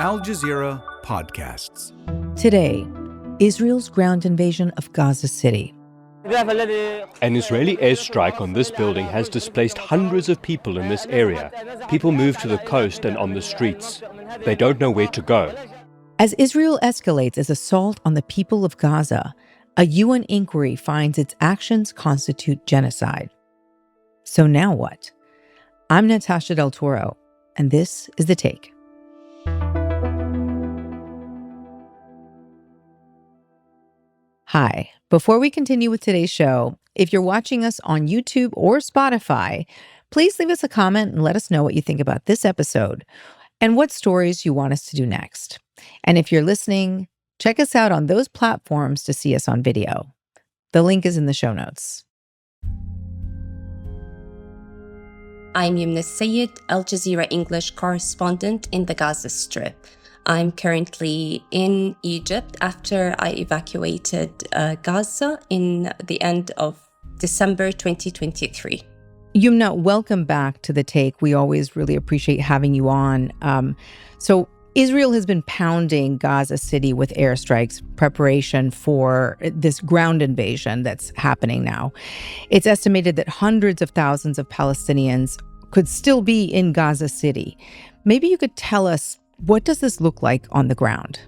Al Jazeera Podcasts. Today, Israel's ground invasion of Gaza City. An Israeli airstrike on this building has displaced hundreds of people in this area. People move to the coast and on the streets. They don't know where to go. As Israel escalates its assault on the people of Gaza, a UN inquiry finds its actions constitute genocide. So now what? I'm Natasha Del Toro, and this is The Take. Hi. Before we continue with today's show, if you're watching us on YouTube or Spotify, please leave us a comment and let us know what you think about this episode and what stories you want us to do next. And if you're listening, check us out on those platforms to see us on video. The link is in the show notes. I'm Youmna ElSayed, Al Jazeera English correspondent in the Gaza Strip. I'm currently in Egypt after I evacuated Gaza in the end of December 2023. Youmna, welcome back to The Take. We always really appreciate having you on. So Israel has been pounding Gaza City with airstrikes, preparation for this ground invasion that's happening now. It's estimated that hundreds of thousands of Palestinians could still be in Gaza City. Maybe you could tell us, what does this look like on the ground?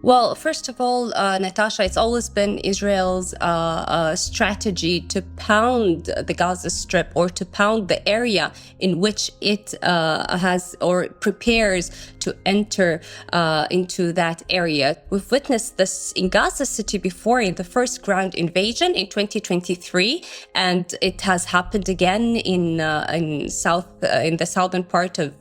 Well, first of all, Natasha, it's always been Israel's strategy to pound the Gaza Strip or to pound the area in which it has or prepares to enter into that area. We've witnessed this in Gaza City before in the first ground invasion in 2023, and it has happened again in the southern part of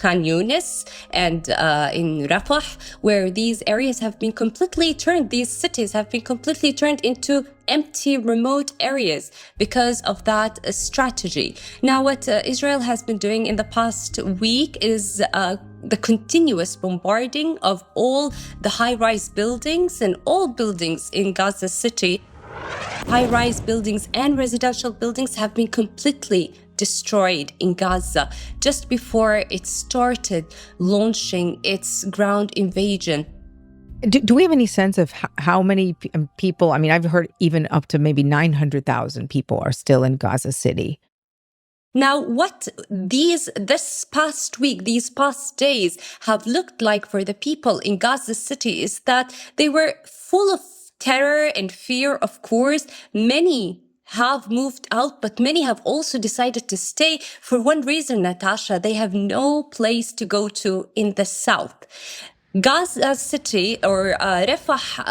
Khan Yunis and in Rafah, where these areas have been completely turned, these cities have been completely turned into empty, remote areas because of that strategy. Now, what Israel has been doing in the past week is the continuous bombarding of all the high-rise buildings and all buildings in Gaza City. High-rise buildings and residential buildings have been completely destroyed in Gaza just before it started launching its ground invasion. Do we have any sense of how many people? I mean, I've heard even up to maybe 900,000 people are still in Gaza City. Now, what these past days have looked like for the people in Gaza City is that they were full of terror and fear, of course. Many have moved out, but many have also decided to stay for one reason, Natasha. They have no place to go to in the south. Gaza City or Rafah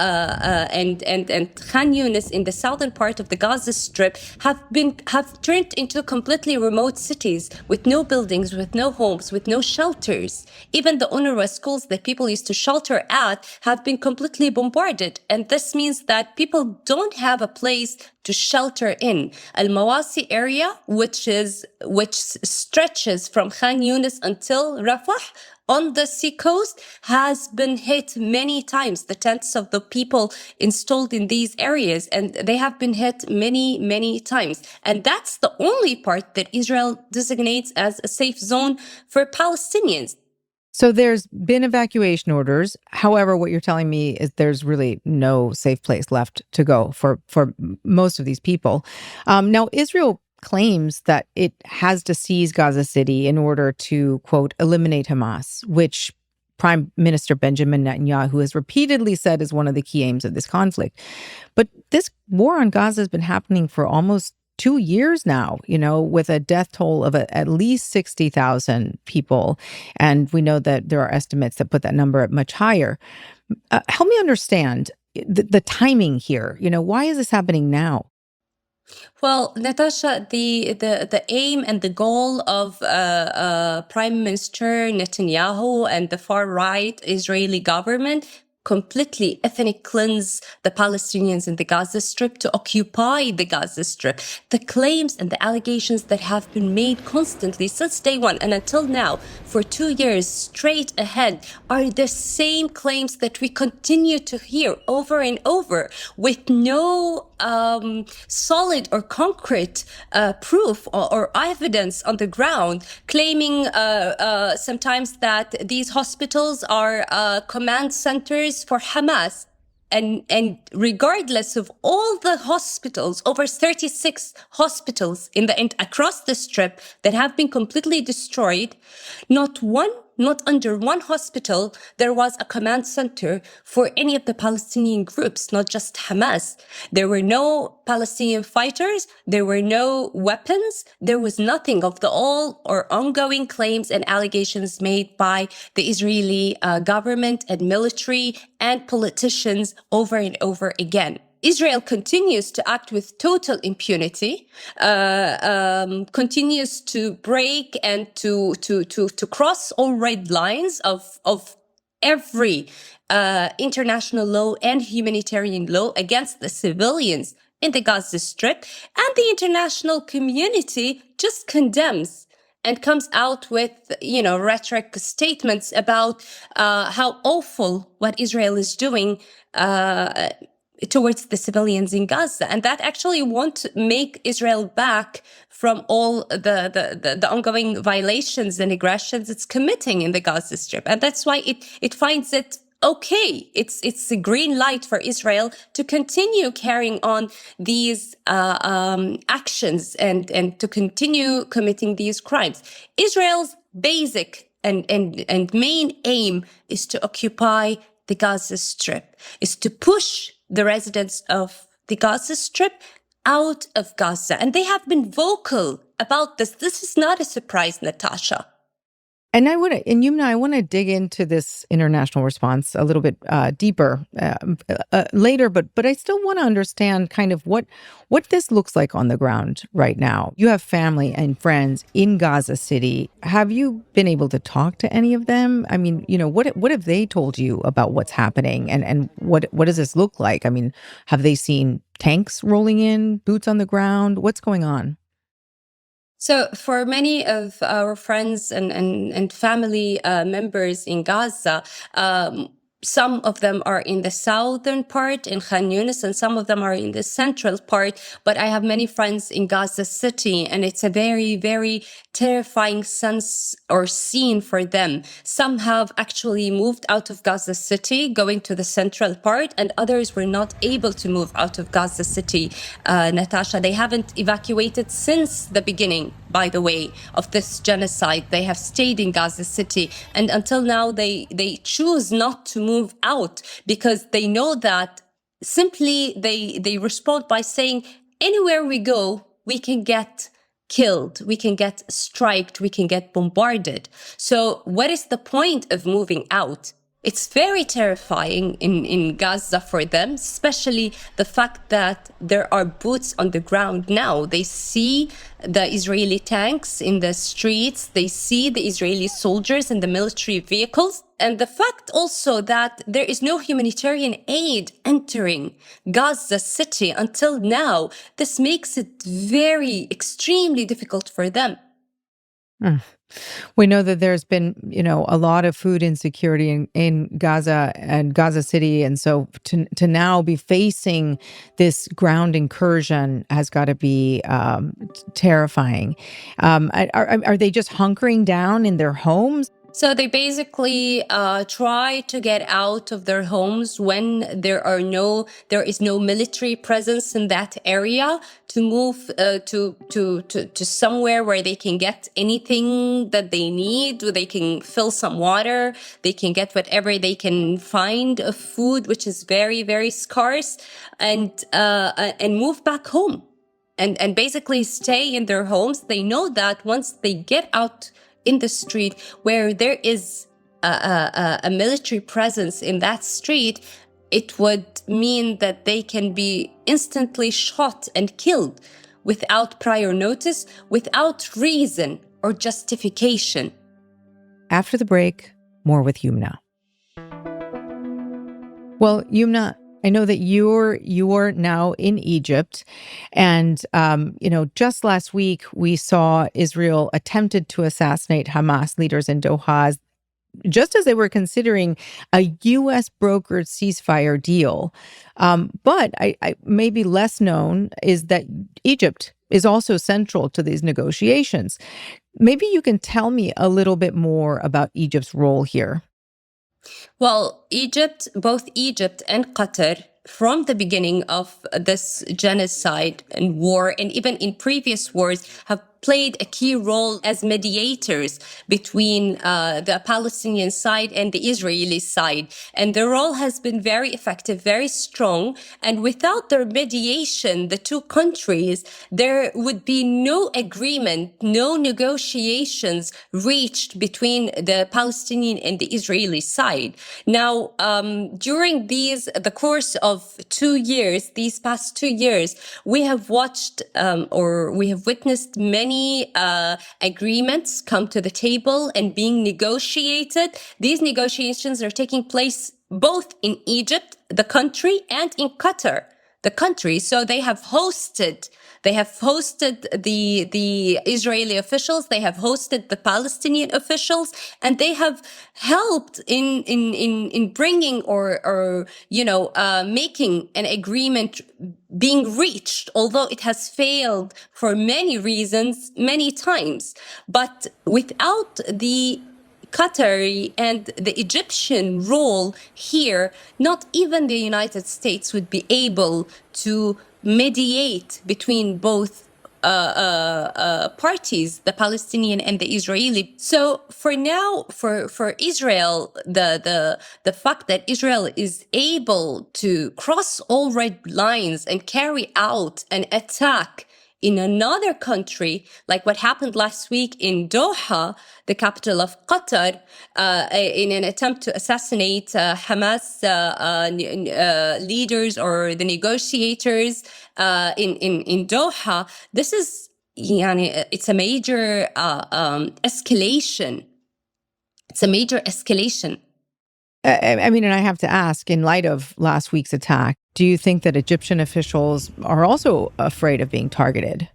and Khan Yunis in the southern part of the Gaza Strip have turned into completely remote cities with no buildings, with no homes, with no shelters. Even the UNRWA schools that people used to shelter at have been completely bombarded, and this means that people don't have a place to shelter in. Al-Mawasi area, which stretches from Khan Yunis until Rafah, on the seacoast, has been hit many times. The tents of the people installed in these areas, and they have been hit many, many times. And that's the only part that Israel designates as a safe zone for Palestinians. So there's been evacuation orders. However, what you're telling me is there's really no safe place left to go for most of these people. Now, Israel claims that it has to seize Gaza City in order to, quote, eliminate Hamas, which Prime Minister Benjamin Netanyahu has repeatedly said is one of the key aims of this conflict. But this war on Gaza has been happening for almost 2 years now, with a death toll of at least 60,000 people. And we know that there are estimates that put that number at much higher. Help me understand the timing here. Why is this happening now? Well, Natasha, the aim and the goal of Prime Minister Netanyahu and the far-right Israeli government completely ethnic cleanse the Palestinians in the Gaza Strip, to occupy the Gaza Strip. The claims and the allegations that have been made constantly since day one and until now, for 2 years straight ahead, are the same claims that we continue to hear over and over, with no solid or concrete proof or evidence on the ground, claiming sometimes that these hospitals are command centers for Hamas. And regardless of all the hospitals, over 36 hospitals across the Strip that have been completely destroyed, not under one hospital, there was a command center for any of the Palestinian groups, not just Hamas. There were no Palestinian fighters. There were no weapons. There was nothing of the all or ongoing claims and allegations made by the Israeli government and military and politicians over and over again. Israel continues to act with total impunity, continues to break and to cross all red lines of every international law and humanitarian law against the civilians in the Gaza Strip. And the international community just condemns and comes out with, rhetoric statements about how awful what Israel is doing towards the civilians in Gaza. And that actually won't make Israel back from all the ongoing violations and aggressions it's committing in the Gaza Strip. And that's why it finds it okay. It's a green light for Israel to continue carrying on these actions and to continue committing these crimes. Israel's basic and main aim is to occupy the Gaza Strip, is to push the residents of the Gaza Strip out of Gaza. And they have been vocal about this. This is not a surprise, Natasha. And Youmna, I want to dig into this international response a little bit deeper later, but I still want to understand kind of what this looks like on the ground right now. You have family and friends in Gaza City. Have you been able to talk to any of them? I mean, what have they told you about what's happening, and what does this look like? I mean, have they seen tanks rolling in, boots on the ground? What's going on? So for many of our friends and family members in Gaza, some of them are in the southern part in Khan Yunis, and some of them are in the central part. But I have many friends in Gaza City, and it's a very, very terrifying sense or scene for them. Some have actually moved out of Gaza City, going to the central part, and others were not able to move out of Gaza City, Natasha. They haven't evacuated since the beginning, by the way, of this genocide. They have stayed in Gaza City, and until now they choose not to move out, because they know that simply they respond by saying, anywhere we go, we can get killed, we can get striked, we can get bombarded. So what is the point of moving out? It's very terrifying in Gaza for them, especially the fact that there are boots on the ground now. They see the Israeli tanks in the streets. They see the Israeli soldiers and the military vehicles. And the fact also that there is no humanitarian aid entering Gaza City until now, this makes it very, extremely difficult for them. We know that there's been, a lot of food insecurity in Gaza and Gaza City. And so to now be facing this ground incursion has got to be terrifying. Are they just hunkering down in their homes? So they basically try to get out of their homes when there is no military presence in that area, to move to somewhere where they can get anything that they need. They can fill some water. They can get whatever they can find of food, which is very, very scarce, and move back home, and basically stay in their homes. They know that once they get out in the street where there is a military presence in that street, it would mean that they can be instantly shot and killed without prior notice, without reason or justification. After the break, more with Youmna. Well, Youmna, I know that you're now in Egypt, and just last week we saw Israel attempted to assassinate Hamas leaders in Doha, just as they were considering a U.S. brokered ceasefire deal. But I maybe less known is that Egypt is also central to these negotiations. Maybe you can tell me a little bit more about Egypt's role here. Well, both Egypt and Qatar, from the beginning of this genocide and war, and even in previous wars, have played a key role as mediators between the Palestinian side and the Israeli side. And their role has been very effective, very strong. And without their mediation, the two countries, there would be no agreement, no negotiations reached between the Palestinian and the Israeli side. Now, during the course of 2 years, these past 2 years, we have watched or we have witnessed many agreements come to the table and being negotiated. These negotiations are taking place both in Egypt, the country, and in Qatar, the country. So they have hosted the Israeli officials, they have hosted the Palestinian officials, and they have helped in bringing or making an agreement being reached, although it has failed for many reasons, many times. But without the Qatari and the Egyptian role here, not even the United States would be able to mediate between both parties, the Palestinian and the Israeli. So for now, for Israel, the fact that Israel is able to cross all red lines and carry out an attack in another country, like what happened last week in Doha, the capital of Qatar, in an attempt to assassinate Hamas leaders or the negotiators in Doha, this is, it's a major escalation. It's a major escalation. I mean, and I have to ask, in light of last week's attack, do you think that Egyptian officials are also afraid of being targeted?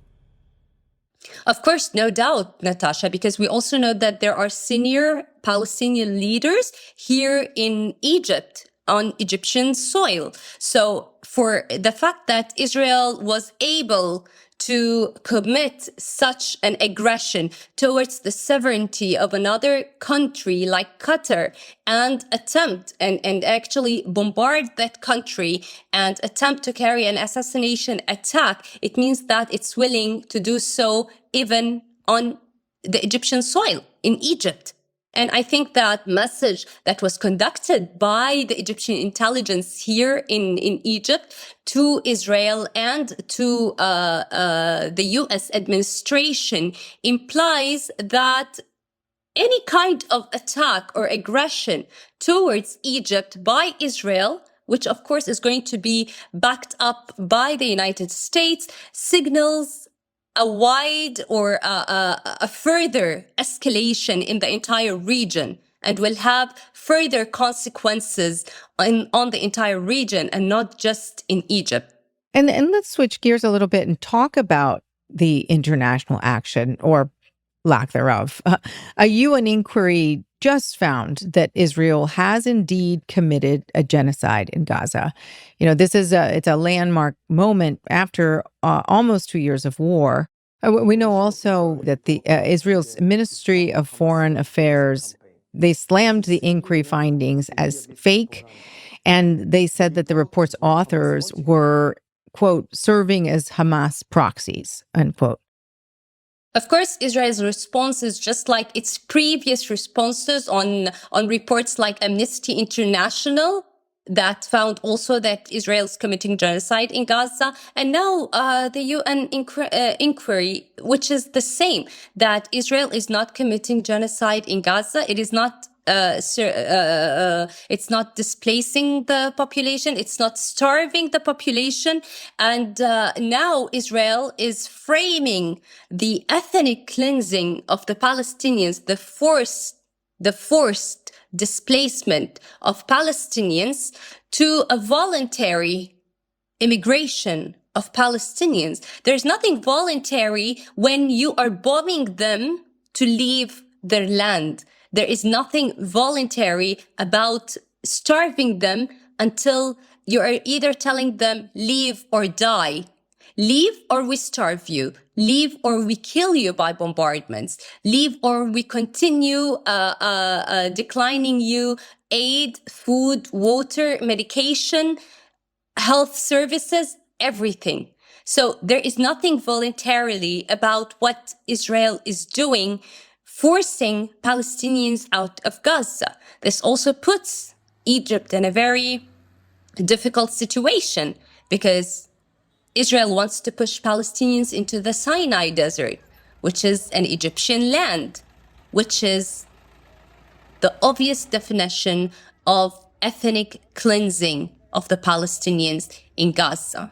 Of course, no doubt, Natasha, because we also know that there are senior Palestinian leaders here in Egypt on Egyptian soil. So for the fact that Israel was able to commit such an aggression towards the sovereignty of another country like Qatar and attempt and actually bombard that country and attempt to carry an assassination attack, it means that it's willing to do so even on the Egyptian soil in Egypt. And I think that message that was conducted by the Egyptian intelligence here in Egypt to Israel and to the U.S. administration implies that any kind of attack or aggression towards Egypt by Israel, which of course is going to be backed up by the United States, signals a wide or a further escalation in the entire region and will have further consequences on the entire region and not just in Egypt. And let's switch gears a little bit and talk about the international action or lack thereof. A UN inquiry just found that Israel has indeed committed a genocide in Gaza. This is it's a landmark moment after almost 2 years of war. We know also that the Israel's Ministry of Foreign Affairs, they slammed the inquiry findings as fake, and they said that the report's authors were, quote, serving as Hamas proxies, unquote. Of course, Israel's response is just like its previous responses on reports like Amnesty International that found also that Israel is committing genocide in Gaza. And now the UN inquiry, which is the same, that Israel is not committing genocide in Gaza. It is not it's not displacing the population. It's not starving the population. And now Israel is framing the ethnic cleansing of the Palestinians, the forced displacement of Palestinians to a voluntary immigration of Palestinians. There's nothing voluntary when you are bombing them to leave their land. There is nothing voluntary about starving them until you are either telling them leave or die. Leave or we starve you. Leave or we kill you by bombardments. Leave or we continue declining you aid, food, water, medication, health services, everything. So there is nothing voluntarily about what Israel is doing, forcing Palestinians out of Gaza. This also puts Egypt in a very difficult situation because Israel wants to push Palestinians into the Sinai Desert, which is an Egyptian land, which is the obvious definition of ethnic cleansing of the Palestinians in Gaza.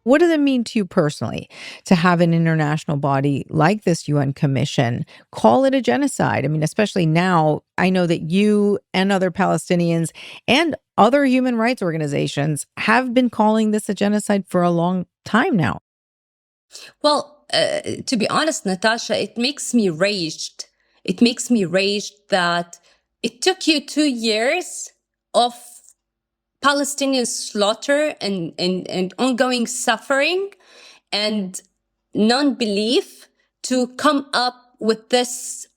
What does it mean to you personally to have an international body like this UN Commission call it a genocide? I mean, especially now, I know that you and other Palestinians and other human rights organizations have been calling this a genocide for a long time now. Well, to be honest, Natasha, it makes me raged. It makes me raged that it took you 2 years of Palestinian slaughter and ongoing suffering and non-belief to come up with this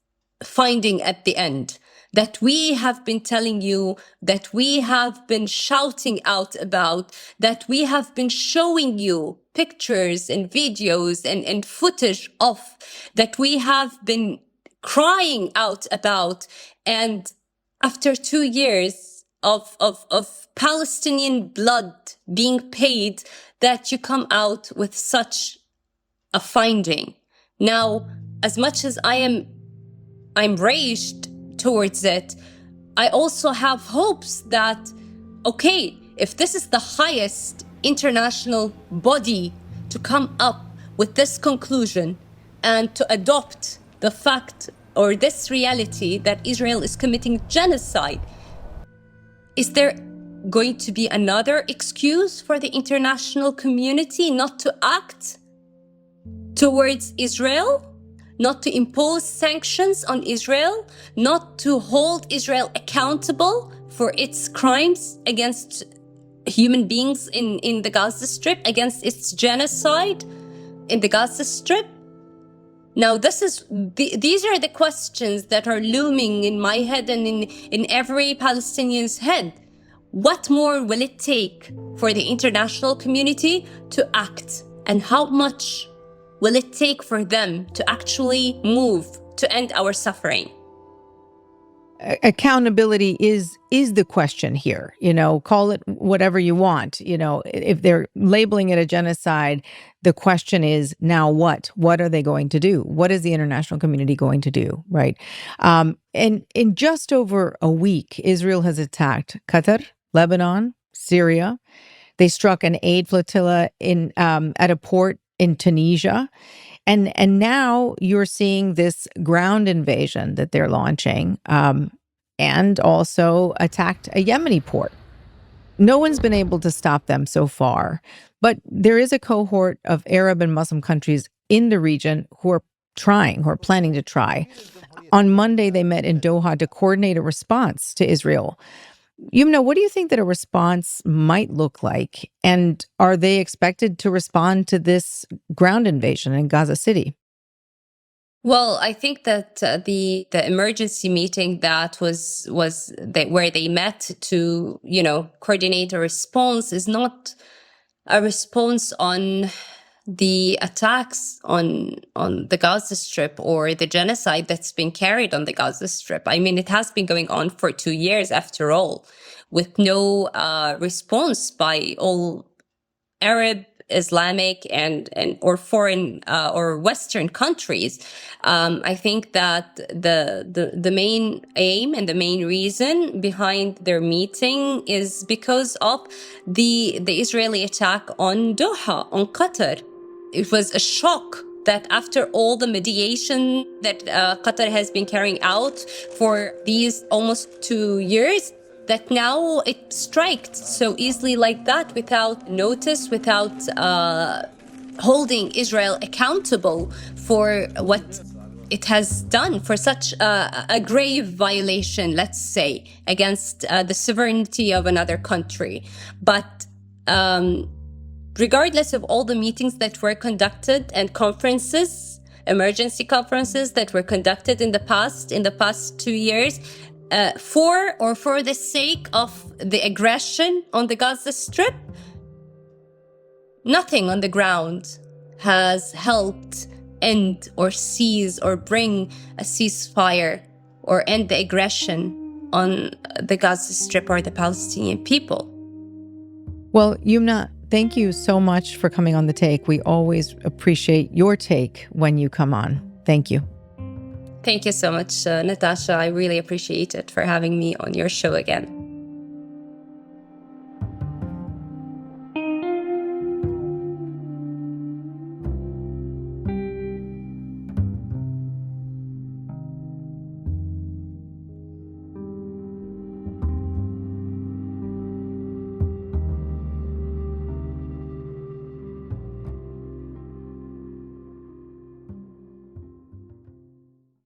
finding at the end that we have been telling you, that we have been shouting out about, that we have been showing you pictures and videos and footage of, that we have been crying out about. And after 2 years of Palestinian blood being paid, that you come out with such a finding. Now, as much as I'm raged towards it, I also have hopes that, okay, if this is the highest international body to come up with this conclusion and to adopt the fact or this reality that Israel is committing genocide, is there going to be another excuse for the international community not to act towards Israel, not to impose sanctions on Israel, not to hold Israel accountable for its crimes against human beings in the Gaza Strip, against its genocide in the Gaza Strip? Now, these are the questions that are looming in my head and in every Palestinian's head. What more will it take for the international community to act? And how much will it take for them to actually move to end our suffering? Accountability is the question here. Call it whatever you want. If they're labeling it a genocide, the question is now what are they going to do? What is the international community going to do? Right. And in just over a week, Israel has attacked Qatar, Lebanon, Syria. They struck an aid flotilla at a port in Tunisia. And now you're seeing this ground invasion that they're launching, and also attacked a Yemeni port. No one's been able to stop them so far, but there is a cohort of Arab and Muslim countries in the region who are planning to try. On Monday, they met in Doha to coordinate a response to Israel. Youmna, what do you think that a response might look like? And are they expected to respond to this ground invasion in Gaza City? Well, I think that the emergency meeting that was where they met to coordinate a response is not a response on the attacks on the Gaza Strip or the genocide that's been carried on the Gaza Strip. I mean, it has been going on for 2 years after all, with no response by all Arab, Islamic, and or foreign or Western countries. I think that the main aim and the main reason behind their meeting is because of the Israeli attack on Doha, on Qatar. It was a shock that after all the mediation that Qatar has been carrying out for these almost 2 years, that now it striked so easily like that without notice, without holding Israel accountable for what it has done, for such a grave violation, let's say, against the sovereignty of another country. But regardless of all the meetings that were conducted and conferences, emergency conferences that were conducted in the past 2 years, for the sake of the aggression on the Gaza Strip, nothing on the ground has helped end or seize or bring a ceasefire or end the aggression on the Gaza Strip or the Palestinian people. Well, Youmna, thank you so much for coming on The Take. We always appreciate your take when you come on. Thank you. Thank you so much, Natasha. I really appreciate it for having me on your show again.